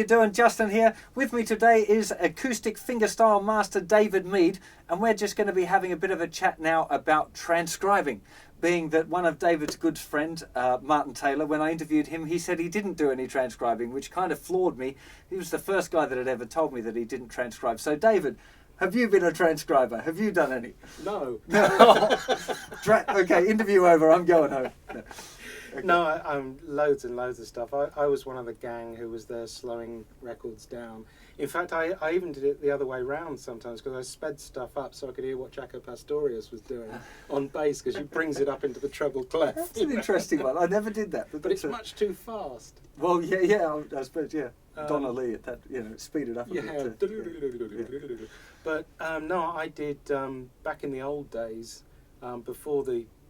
doing? Justin here. With me today is acoustic fingerstyle master David Mead, and we're just going to be having a bit of a chat now about transcribing. Being that one of David's good friend, Martin Taylor, when I interviewed him, he said he didn't do any transcribing, which kind of floored me. He was the first guy that had ever told me that he didn't transcribe. So, David, have you been a transcriber? Have you done any? No. Okay, interview over. I'm going home. No. Okay. No, I'm loads and loads of stuff. I was one of the gang who was there slowing records down. In fact, I even did it the other way round sometimes, because I sped stuff up so I could hear what Jaco Pastorius was doing on bass, because he brings it up into the treble clef. That's an interesting one. I never did that. But it's much too fast. Well, yeah, I suppose, yeah. Donna Lee at that, speed it up a bit. But no, I did, back in the old days, before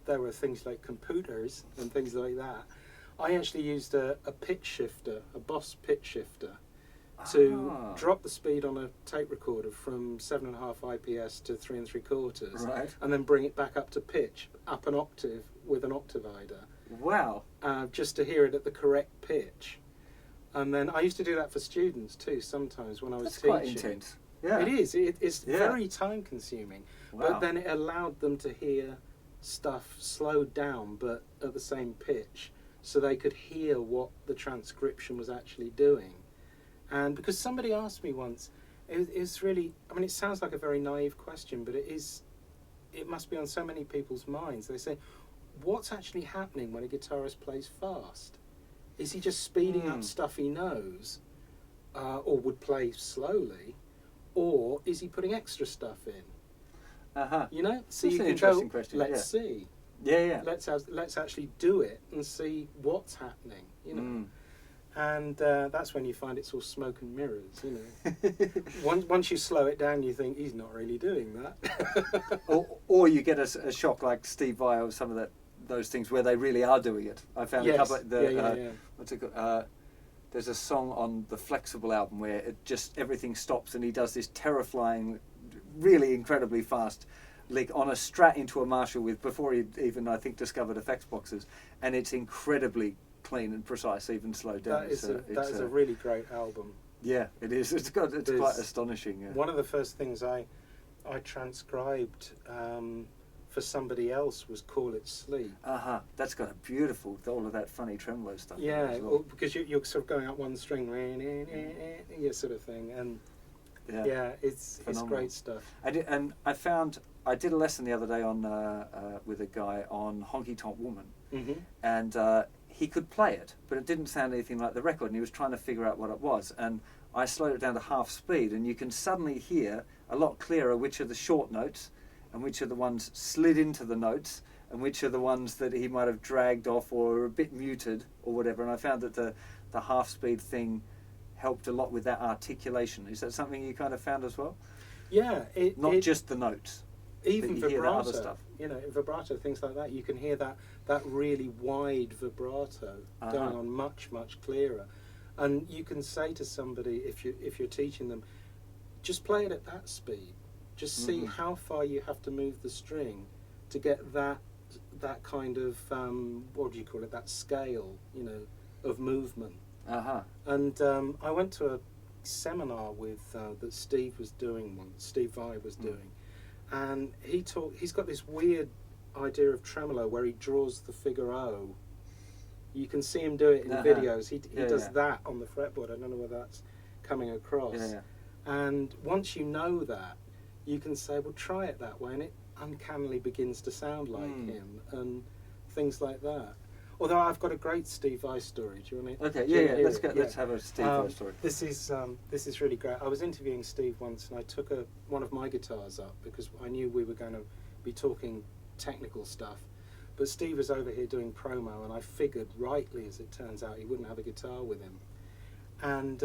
there were things like computers and things like that, I actually used a pitch shifter, a Boss pitch shifter, to drop the speed on a tape recorder from 7.5 IPS to 3 3/4, right, and then bring it back up to pitch, up an octave with an octavider. Wow! Just to hear it at the correct pitch. And then I used to do that for students too sometimes when I was teaching. Quite intense. Yeah, it is. It's very time consuming, wow. But then it allowed them to hear stuff slowed down but at the same pitch, so they could hear what the transcription was actually doing. And because somebody asked me once, it's really, I mean, it sounds like a very naive question, but it must be on so many people's minds. They say, what's actually happening when a guitarist plays fast? Is he just speeding up stuff he knows, or would play slowly, or is he putting extra stuff in? You know, so that's you an can interesting go, question. let's see. Yeah. Let's actually do it and see what's happening, And that's when you find it's all smoke and mirrors, Once you slow it down, you think, he's not really doing that. or you get a shock like Steve Vai or some of those things where they really are doing it. I found a couple of what's it called? There's a song on the Flexible album where it just everything stops and he does this terrifying, really incredibly fast lick on a Strat into a Marshall before he even, I think, discovered effects boxes, and it's incredibly clean and precise, even slowed down. That is a really great album. Yeah, it is. It's quite astonishing. Yeah. One of the first things I transcribed for somebody else was Call It Sleep. That's got a beautiful, all of that funny tremolo stuff. Yeah, as well. because you're sort of going up one string, sort of thing, and it's great stuff. I did a lesson the other day on with a guy on Honky Tonk Woman, and he could play it, but it didn't sound anything like the record, and he was trying to figure out what it was, and I slowed it down to half speed, and you can suddenly hear a lot clearer which are the short notes and which are the ones slid into the notes and which are the ones that he might have dragged off or are a bit muted or whatever, and I found that the half speed thing helped a lot with that articulation. Is that something you kind of found as well? Yeah. Not just the notes. Even vibrato, other stuff. Vibrato, things like that, you can hear that really wide vibrato going on much, much clearer. And you can say to somebody, if you're teaching them, just play it at that speed. Just see how far you have to move the string to get that kind of, what do you call it, that scale, of movement. And I went to a seminar with that Steve Vai was doing. And he's got this weird idea of tremolo where he draws the figure O. You can see him do it in videos. He does that on the fretboard. I don't know whether that's coming across. And once you know that, you can say, well, try it that way, and it uncannily begins to sound like him, and things like that. Although I've got a great Steve Vai story. Do you want to? Okay, let's have a Steve Vai story. This is really great. I was interviewing Steve once, and I took one of my guitars up because I knew we were going to be talking technical stuff. But Steve was over here doing promo, and I figured, rightly as it turns out, he wouldn't have a guitar with him. And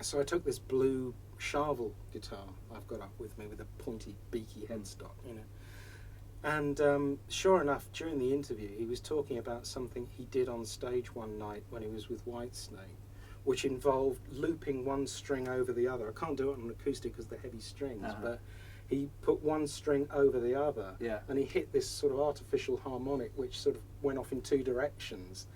so I took this blue Charvel guitar I've got up with me with a pointy, beaky headstock, And sure enough, during the interview, he was talking about something he did on stage one night when he was with Whitesnake, which involved looping one string over the other. I can't do it on an acoustic because they're heavy strings, but he put one string over the other, and he hit this sort of artificial harmonic which sort of went off in two directions.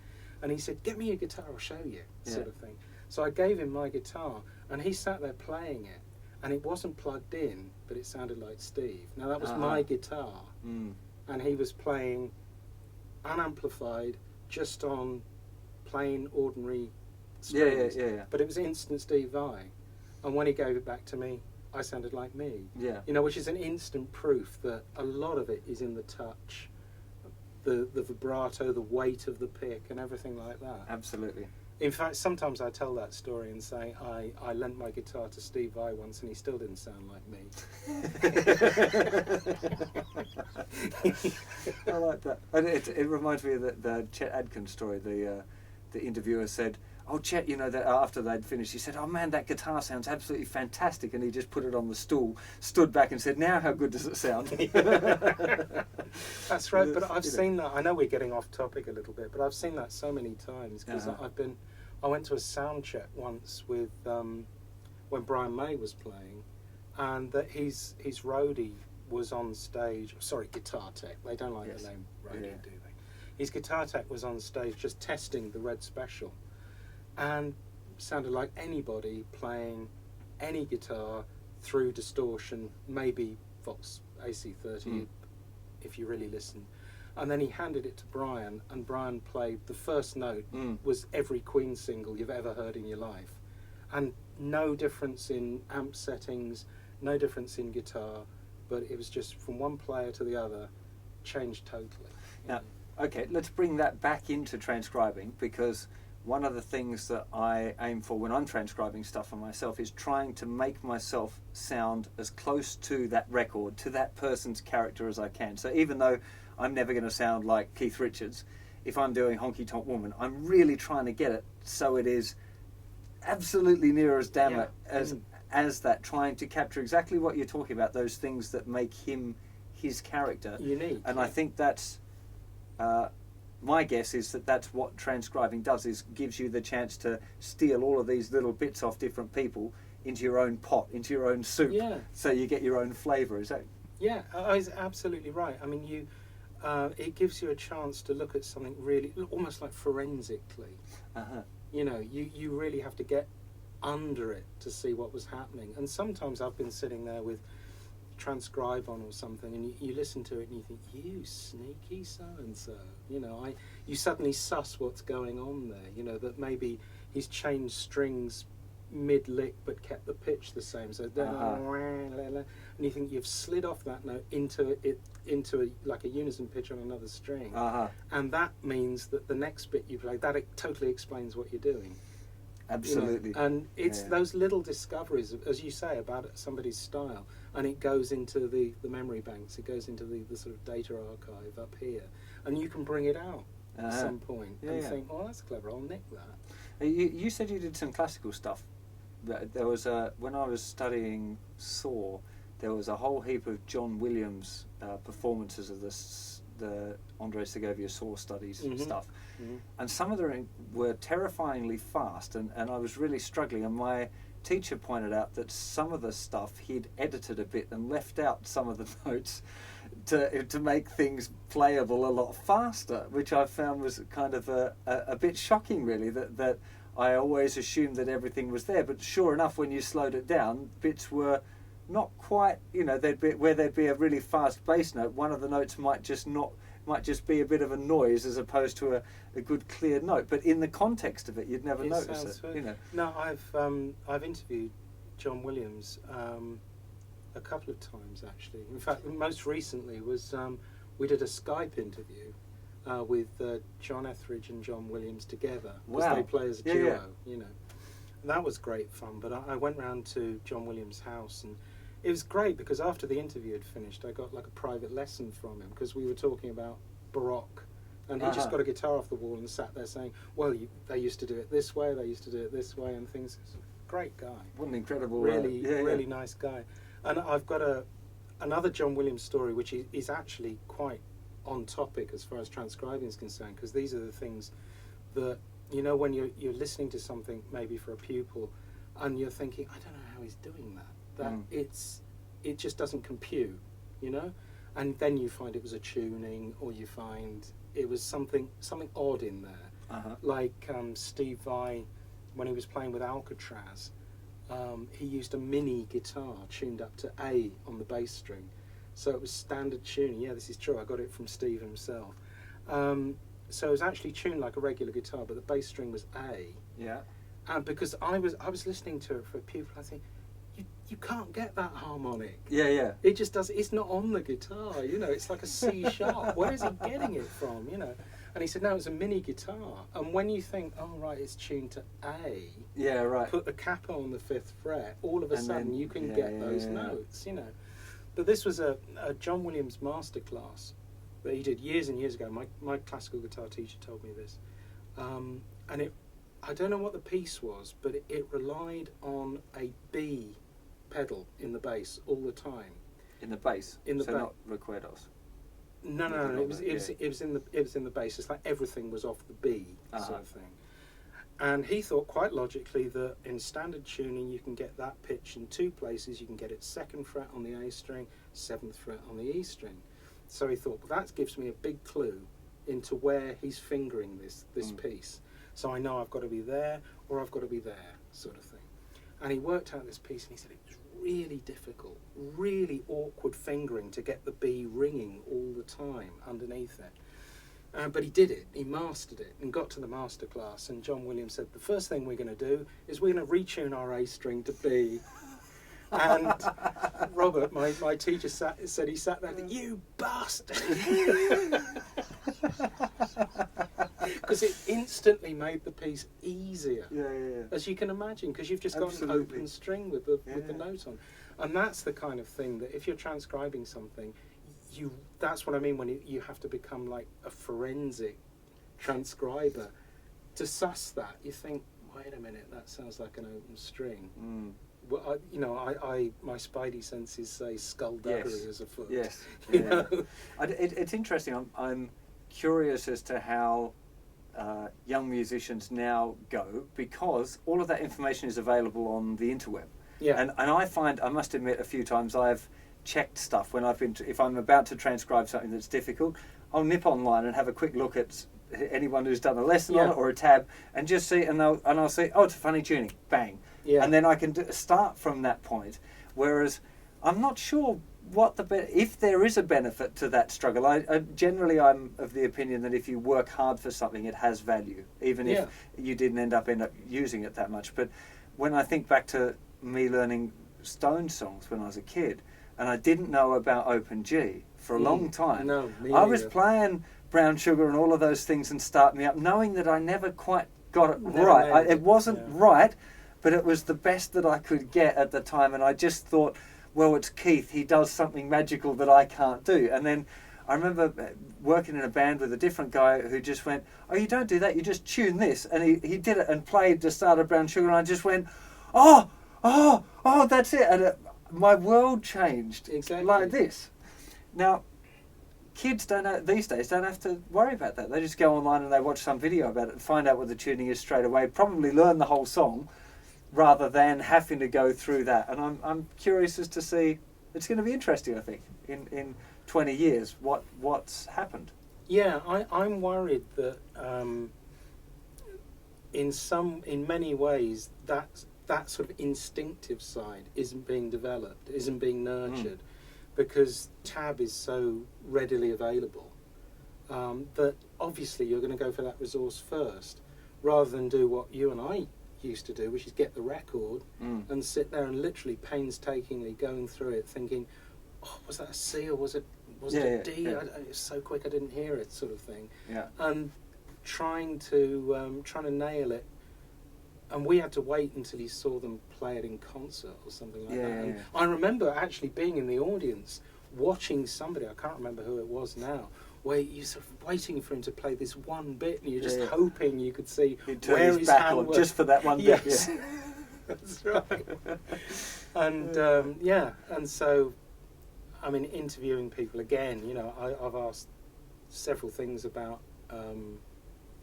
And he said, "Get me a guitar, I'll show you," sort of thing. So I gave him my guitar, and he sat there playing it, and it wasn't plugged in, but it sounded like Steve. Now that was my guitar, and he was playing unamplified, just on plain ordinary strings. Yeah. But it was instant Steve Vai, and when he gave it back to me, I sounded like me. Yeah. You know, which is an instant proof that a lot of it is in the touch, the vibrato, the weight of the pick, and everything like that. Absolutely. In fact, sometimes I tell that story and say I lent my guitar to Steve Vai once and he still didn't sound like me. I like that. And it reminds me of the Chet Atkins story. The interviewer said, "Oh, Chet, you know, that after they'd finished, he said, 'Oh man, that guitar sounds absolutely fantastic,' and he just put it on the stool, stood back and said, 'Now how good does it sound?'" That's right, but I've seen that. I know we're getting off topic a little bit, but I've seen that so many times because I went to a sound check once with when Brian May was playing, and that his roadie was on stage. Sorry, guitar tech. They don't like the name roadie, do they? His guitar tech was on stage just testing the Red Special, and sounded like anybody playing any guitar through distortion, maybe Vox AC30 if you really listen. And then he handed it to Brian, and Brian played the first note was every Queen single you've ever heard in your life, and no difference in amp settings, no difference in guitar, but it was just from one player to the other, changed totally. Now, okay, let's bring that back into transcribing, because one of the things that I aim for when I'm transcribing stuff for myself is trying to make myself sound as close to that record, to that person's character as I can. So even though I'm never going to sound like Keith Richards, if I'm doing Honky Tonk Woman, I'm really trying to get it so it is absolutely near as damn it as that, trying to capture exactly what you're talking about, those things that make him his character. Unique. And I think that's... my guess is that that's what transcribing does, is gives you the chance to steal all of these little bits off different people into your own pot, into your own soup, so you get your own flavour. Is that? Yeah, it's absolutely right. I mean, it gives you a chance to look at something really, almost like forensically. You know, you really have to get under it to see what was happening. And sometimes I've been sitting there with transcribe on or something, and you listen to it and you think, you sneaky so-and-so, you know, you suddenly suss what's going on there, you know, that maybe he's changed strings mid-lick but kept the pitch the same, so and you think you've slid off that note into like a unison pitch on another string, and that means that the next bit you play, that it totally explains what you're doing. Absolutely. You know? And it's those little discoveries, as you say, about somebody's style, and it goes into the memory banks, it goes into the sort of data archive up here, and you can bring it out at some point and think, oh, that's clever, I'll nick that. You said you did some classical stuff. There was when I was studying Saw, there was a whole heap of John Williams performances of the Andrei Segovia Saw studies stuff, and some of them were terrifyingly fast, and I was really struggling, and my teacher pointed out that some of the stuff he'd edited a bit and left out some of the notes to make things playable a lot faster, which I found was kind of a bit shocking, really, that I always assumed that everything was there, but sure enough, when you slowed it down, bits were not quite, you know, there'd be a really fast bass note, one of the notes might just be a bit of a noise as opposed to a good clear note, but in the context of it you'd never notice it, you know. No, I've interviewed John Williams a couple of times, actually. In fact, most recently was we did a Skype interview with John Etheridge and John Williams together, because they play as a duo, you know. And that was great fun, but I went round to John Williams' house, and it was great because after the interview had finished, I got like a private lesson from him, because we were talking about Baroque, and he just got a guitar off the wall and sat there saying, well, they used to do it this way, they used to do it this way, and things. Great guy. What an incredible... Really nice guy. And I've got another John Williams story, which is actually quite on topic as far as transcribing is concerned, because these are the things that, you know, when you're listening to something maybe for a pupil and you're thinking, I don't know how he's doing that, it just doesn't compute, you know, and then you find it was a tuning, or you find it was something odd in there, like Steve Vai when he was playing with Alcatraz, he used a mini guitar tuned up to A on the bass string. So it was standard tuning. Yeah, this is true. I got it from Steve himself. So it was actually tuned like a regular guitar, but the bass string was A. Yeah. And because I was listening to it for a pupil, I think, you can't get that harmonic. Yeah, yeah. It just does. It's not on the guitar. You know, it's like a C sharp. Where is he getting it from? You know. And he said, no, it's a mini guitar. And when you think, oh right, it's tuned to A. Yeah, right. Put the capo on the 5th fret. All of a sudden, you can get those notes. You know. But this was a John Williams masterclass that he did years and years ago. My classical guitar teacher told me this, and I don't know what the piece was, but it relied on a B pedal in the bass all the time. In the bass. In the not recuerdos. No. It was in the bass. It's like everything was off the B sort of thing. And he thought quite logically that in standard tuning you can get that pitch in 2 places. You can get it 2nd fret on the A string, 7th fret on the E string. So he thought, well, that gives me a big clue into where he's fingering this piece. So I know I've got to be there or I've got to be there, sort of thing. And he worked out this piece and he said it was really difficult, really awkward fingering to get the B ringing all the time underneath it. But he did it, he mastered it and got to the master class, and John Williams said, the first thing we're going to do is we're going to retune our A string to B. And Robert, my teacher, said he sat there and you bastard! Because it instantly made the piece easier, as you can imagine, because you've just got an open string with the note on. And that's the kind of thing that if you're transcribing something, that's what I mean when you have to become like a forensic transcriber to suss that. You think, wait a minute, that sounds like an open string. Well, my spidey senses say skullduggery as a foot. Yes, you know? It's interesting. I'm curious as to how young musicians now go, because all of that information is available on the interweb. Yeah. And I find, I must admit, a few times I've checked stuff when if I'm about to transcribe something that's difficult, I'll nip online and have a quick look at anyone who's done a lesson on it or a tab, and just see, and I'll say, oh, it's a funny tuning, bang. Yeah. And then I can start from that point. Whereas I'm not sure if there is a benefit to that struggle. Generally I'm of the opinion that if you work hard for something, it has value, even if you didn't end up using it that much. But when I think back to me learning Stones songs when I was a kid, and I didn't know about Open G for a long time. No, I was playing Brown Sugar and all of those things and Start Me Up, knowing that I never quite got it right. It wasn't right, but it was the best that I could get at the time, and I just thought, well, it's Keith, he does something magical that I can't do. And then I remember working in a band with a different guy who just went, oh, you don't do that, you just tune this. And he did it and played the start of Brown Sugar, and I just went, oh, that's it. And my world changed like this. Now, kids these days don't have to worry about that. They just go online and they watch some video about it and find out what the tuning is straight away, probably learn the whole song, rather than having to go through that. And I'm curious as to see, it's going to be interesting, I think, in 20 years, what's happened. Yeah, I'm worried that in many ways that sort of instinctive side isn't being developed, isn't being nurtured, because tab is so readily available that obviously you're going to go for that resource first, rather than do what you and I used to do, which is get the record and sit there and literally painstakingly going through it, thinking, oh, was that a C or was it a D? Yeah. It was so quick I didn't hear it, sort of thing. Yeah. And trying to nail it. And we had to wait until he saw them play it in concert or something like that. And I remember actually being in the audience, watching somebody, I can't remember who it was now, where you're sort of waiting for him to play this one bit, and you're just hoping you could see where his hand was. Just for that one bit. Yes, that's right. And and so, I mean, interviewing people again, I've asked several things about.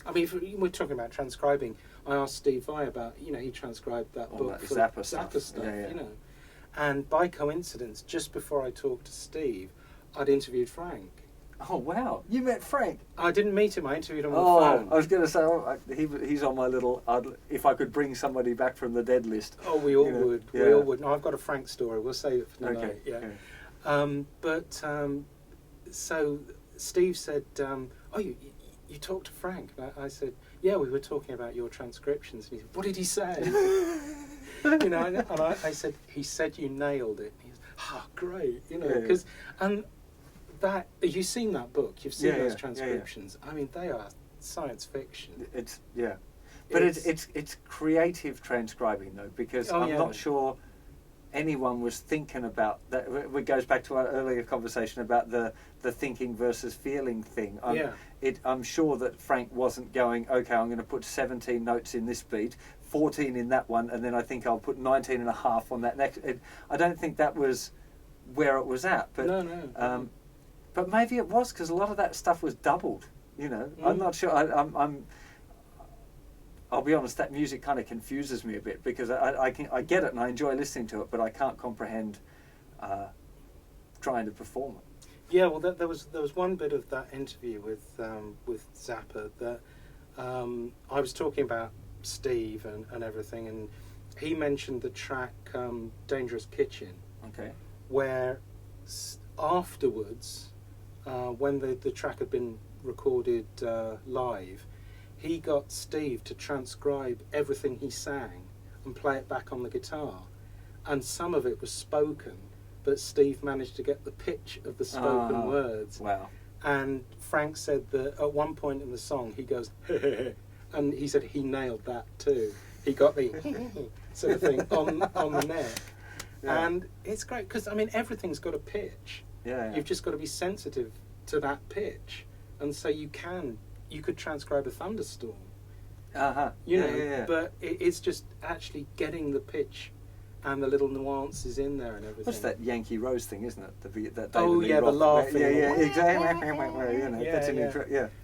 I mean, if we're talking about transcribing, I asked Steve Vai about, he transcribed that book that for Zappa stuff. And by coincidence, just before I talked to Steve, I'd interviewed Frank. Oh wow! You met Frank. I didn't meet him. I interviewed him on the phone. I was going to say he's on my little. If I could bring somebody back from the dead list. Oh, we all would. Yeah. We all would. No, I've got a Frank story. We'll save it for tonight. Okay. Yeah. So Steve said, "Oh, you talked to Frank?" And I said, "Yeah, we were talking about your transcriptions." And he said, "What did he say?" And I said, "He said you nailed it." And he said, "Oh, great!" Because that you've seen that book, you've seen those transcriptions. I mean, they are science fiction. But it's creative transcribing though, because I'm not sure anyone was thinking about that. It goes back to our earlier conversation about the thinking versus feeling thing. I'm sure that Frank wasn't going, okay, I'm going to put 17 notes in this beat, 14 in that one, and then I think I'll put 19 and a half on that next. I don't think that was where it was at. But No. But maybe it was, because a lot of that stuff was doubled. I'm not sure. I'll be honest. That music kind of confuses me a bit, because I get it and I enjoy listening to it, but I can't comprehend trying to perform it. Yeah, well, there was one bit of that interview with Zappa that I was talking about Steve and everything, and he mentioned the track "Dangerous Kitchen." Okay. Where afterwards, when the track had been recorded live, he got Steve to transcribe everything he sang and play it back on the guitar, and some of it was spoken, but Steve managed to get the pitch of the spoken words. Wow. And Frank said that at one point in the song he goes, and he said he nailed that too. He got the sort of thing on the neck. Yeah. And it's great, because I mean everything's got a pitch. Yeah. You've just got to be sensitive to that pitch, and so you could transcribe a thunderstorm. But it's just actually getting the pitch and the little nuances in there and everything. That's that Yankee Rose thing, isn't it? That the laughing. Yeah, exactly.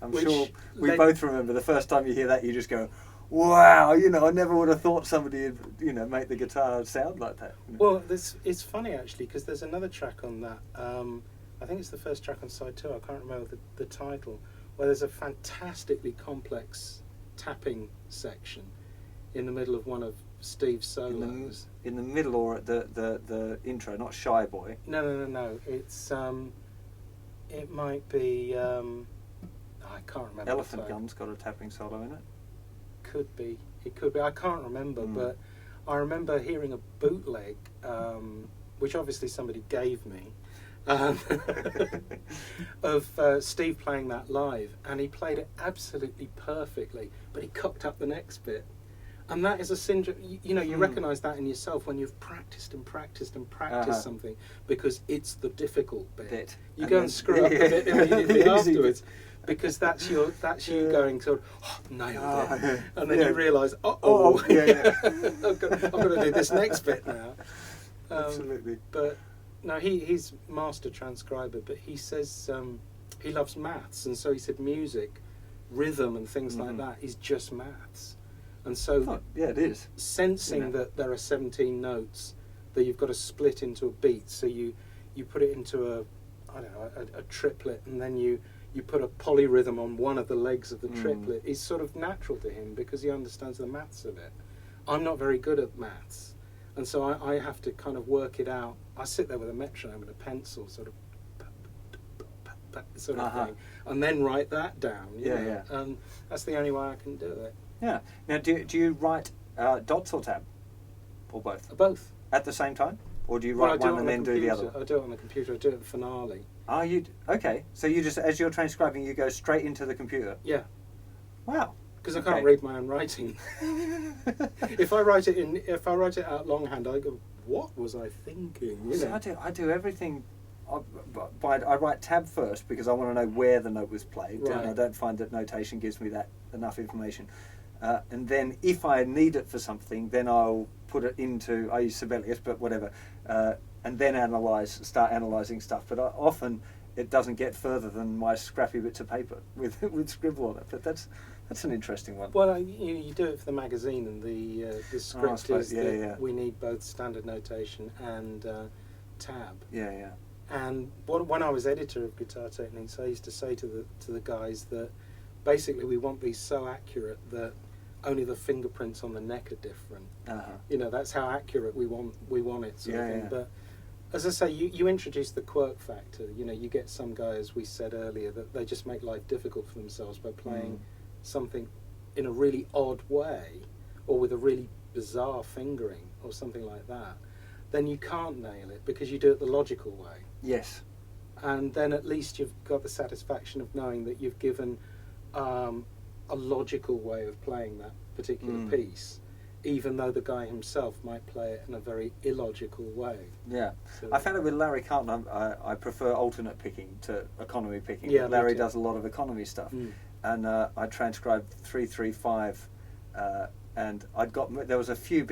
I'm sure we both remember the first time you hear that, you just go, wow, I never would have thought somebody would, make the guitar sound like that. Well, it's funny actually, because there's another track on that. I think it's the first track on side 2. I can't remember the title, where there's a fantastically complex tapping section in the middle of one of Steve's solos. In the middle, or at the intro, not Shy Boy. No. It's it might be. I can't remember. Elephant Gun's got a tapping solo in it. Could be. It could be. I can't remember, but I remember hearing a bootleg, which obviously somebody gave me, of Steve playing that live, and he played it absolutely perfectly, but he cocked up the next bit. And that is a syndrome, you recognise that in yourself when you've practised and practised and practised something, because it's the difficult bit. You and go and screw up a bit immediately afterwards, because that's you going sort of, nailed it. And then you realise, I've got to do this next bit now. Absolutely. But no, he's master transcriber, but he says he loves maths, and so he said music, rhythm and things like that is just maths. And so it is. Sensing that there are 17 notes that you've got to split into a beat, so you put it into a triplet, and then you put a polyrhythm on one of the legs of the triplet is sort of natural to him, because he understands the maths of it. I'm not very good at maths, and so I have to kind of work it out. I sit there with a metronome and a pencil, sort of thing, and then write that down. And that's the only way I can do it. Yeah. Now, do you write dots or tab, or both? Both. At the same time, or do you write one and then do the other? I do it on the computer. I do it at the finale. Oh, okay? So you just, as you're transcribing, you go straight into the computer. Yeah. Wow. Because I can't read my own writing. If I write it out longhand, I go, what was I thinking? So I do everything. I write tab first, because I want to know where the note was played, and I don't find that notation gives me that enough information. And then if I need it for something, then I'll put it into, I use Sibelius, but whatever, and then start analysing stuff. But often it doesn't get further than my scrappy bits of paper with scribble on it. But that's an interesting one. Well, you do it for the magazine, and the script is that we need both standard notation and tab. Yeah. And when I was editor of Guitar Techniques, I used to say to the guys that basically we want these so accurate that only the fingerprints on the neck are different. You know, that's how accurate we want it, sort of thing. Yeah. But as I say, you introduce the quirk factor. You know, you get some guy, as we said earlier, that they just make life difficult for themselves by playing something in a really odd way, or with a really bizarre fingering, or something like that. Then you can't nail it because you do it the logical way. Yes. And then at least you've got the satisfaction of knowing that you've given a logical way of playing that particular piece, even though the guy himself might play it in a very illogical way. Yeah. So, I found it with Larry Carlton, I prefer alternate picking to economy picking. Yeah, Larry does a lot of economy stuff. And I transcribed 335, and there was a few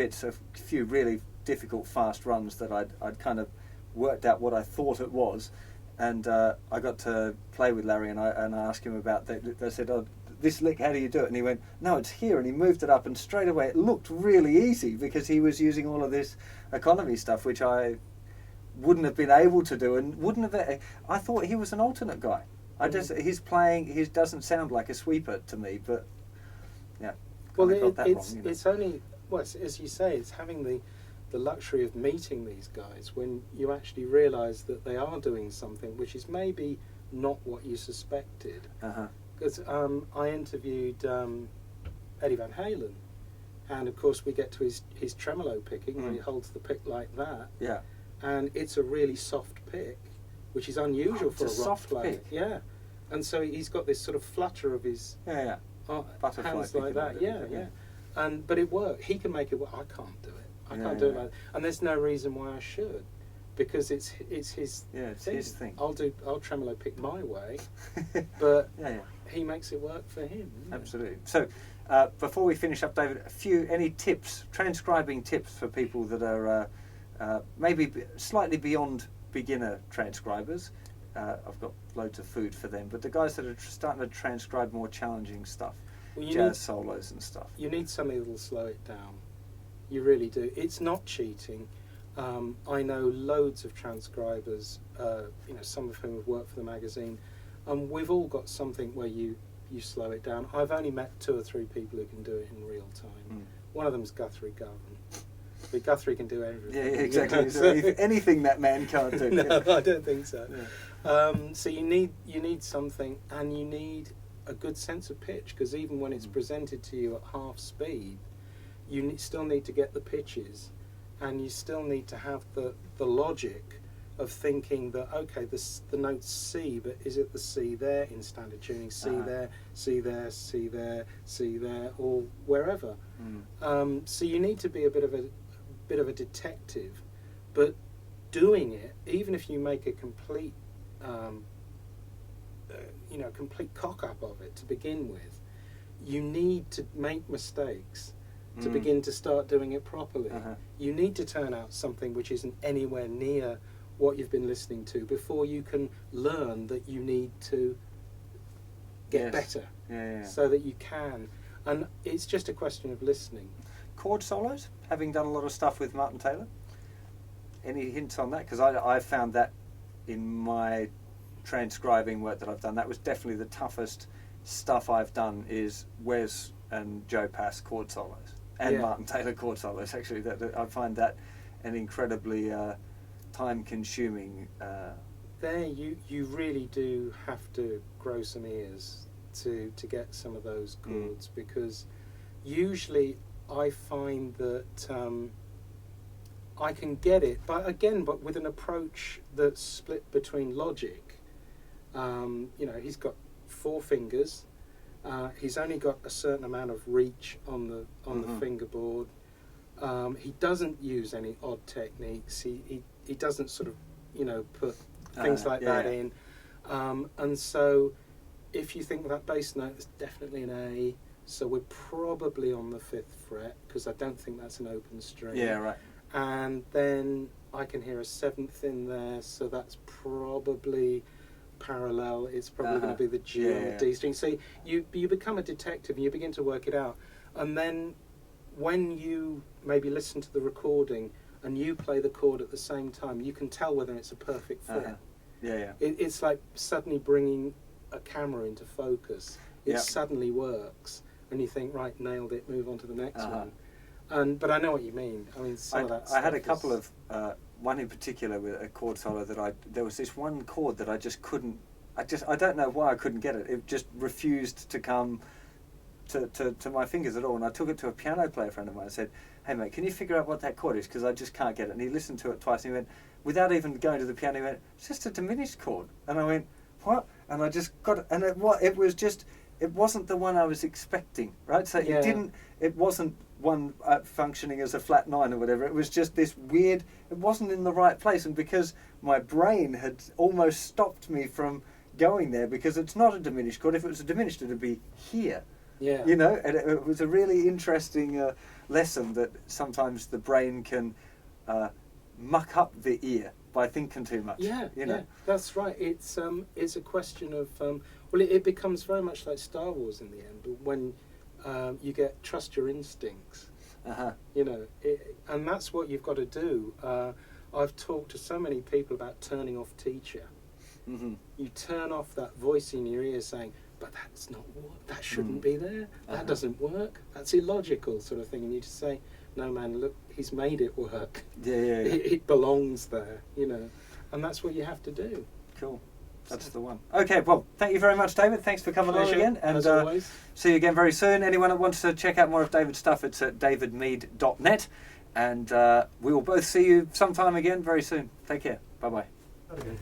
really difficult fast runs that I'd kind of worked out what I thought it was, and I got to play with Larry, and I asked him about that. I said, "Oh, this lick, how do you do it?" And he went, "No, it's here," and he moved it up, and straight away it looked really easy because he was using all of this economy stuff, which I wouldn't have been able to do, and wouldn't have. I thought he was an alternate guy. His playing, he doesn't sound like a sweeper to me, but yeah. Well, it's only, well, as you say, it's having the luxury of meeting these guys when you actually realise that they are doing something which is maybe not what you suspected. Because I interviewed Eddie Van Halen, and of course we get to his tremolo picking, where he holds the pick like that. Yeah. And it's a really soft pick, which is unusual for a rock soft player. pick. Yeah. And so he's got this sort of flutter of his hands like that. Yeah. But it worked. He can make it work. I can't do it. I can't do it like that. And there's no reason why I should, because it's his his thing. I'll tremolo pick my way, but he makes it work for him. Absolutely. So before we finish up, David, any tips, transcribing tips for people that are maybe slightly beyond beginner transcribers? I've got loads of food for them, but the guys that are starting to transcribe more challenging stuff, jazz solos and stuff. You need something that will slow it down. You really do. It's not cheating. I know loads of transcribers, some of whom have worked for the magazine, and we've all got something where you slow it down. I've only met 2 or 3 people who can do it in real time. One of them is Guthrie Govan. But Guthrie can do everything. Yeah, exactly. So anything that man can't do. No, I don't think so. Yeah. So you need something, and you need a good sense of pitch, because even when it's presented to you at half speed, you still need to get the pitches, and you still need to have the logic of thinking that, okay, the note's C, but is it the C there in standard tuning, C there, C there, C there, C there, or wherever. So you need to be a bit of a detective, but doing it, even if you make a complete complete cock up of it to begin with, you need to make mistakes to begin to start doing it properly. You need to turn out something which isn't anywhere near what you've been listening to before you can learn that you need to get better, so that you can. And it's just a question of listening. Chord solos, having done a lot of stuff with Martin Taylor, any hints on that? Because I found that in my transcribing work that I've done, that was definitely the toughest stuff I've done, is Wes and Joe Pass chord solos, and Martin Taylor chord solos. Actually, that I find that an incredibly time-consuming. There, you really do have to grow some ears to get some of those chords, because usually I find that I can get it, but with an approach that's split between logic. He's got 4 fingers. He's only got a certain amount of reach on the fingerboard. He doesn't use any odd techniques. He doesn't sort of put things like that in. And so if you think that bass note is definitely an A, so we're probably on the 5th fret, because I don't think that's an open string. Yeah, right. And then I can hear a 7th in there, so that's probably parallel. It's probably going to be the G on the D string. So you become a detective and you begin to work it out. And then when you maybe listen to the recording and you play the chord at the same time, you can tell whether it's a perfect fit. Yeah. It's like suddenly bringing a camera into focus. It suddenly works, and you think, right, nailed it, move on to the next one. But I know what you mean. I mean, some of that stuff I had a couple of, one in particular with a chord solo that there was this one chord that I just couldn't, I don't know why I couldn't get it. It just refused to come to my fingers at all. And I took it to a piano player friend of mine and said, hey mate, can you figure out what that chord is? Because I just can't get it. And he listened to it twice and he went, without even going to the piano, he went, it's just a diminished chord. And I went, what? And I just got it. And it wasn't the one I was expecting, right? So it wasn't one functioning as a flat 9 or whatever. It was just this weird, it wasn't in the right place. And because my brain had almost stopped me from going there, because it's not a diminished chord. If it was a diminished, it would be here. Yeah. You know, and it was a really interesting lesson that sometimes the brain can muck up the ear by thinking too much. Yeah, you know? yeah, that's right. It's a question of well, it becomes very much like Star Wars in the end. But when you get trust your instincts, you know, and that's what you've got to do. I've talked to so many people about turning off teacher. Mm-hmm. You turn off that voice in your ear saying, but that's not what, that shouldn't be there, that doesn't work, that's illogical, sort of thing. And you just say, no man, look, he's made it work. Yeah. It belongs there, you know, and that's what you have to do. Cool. That's the one. Okay, well, thank you very much, David. Thanks for coming along again. And as always. See you again very soon. Anyone that wants to check out more of David's stuff, it's at davidmead.net. And we will both see you sometime again very soon. Take care. Bye-bye. Okay.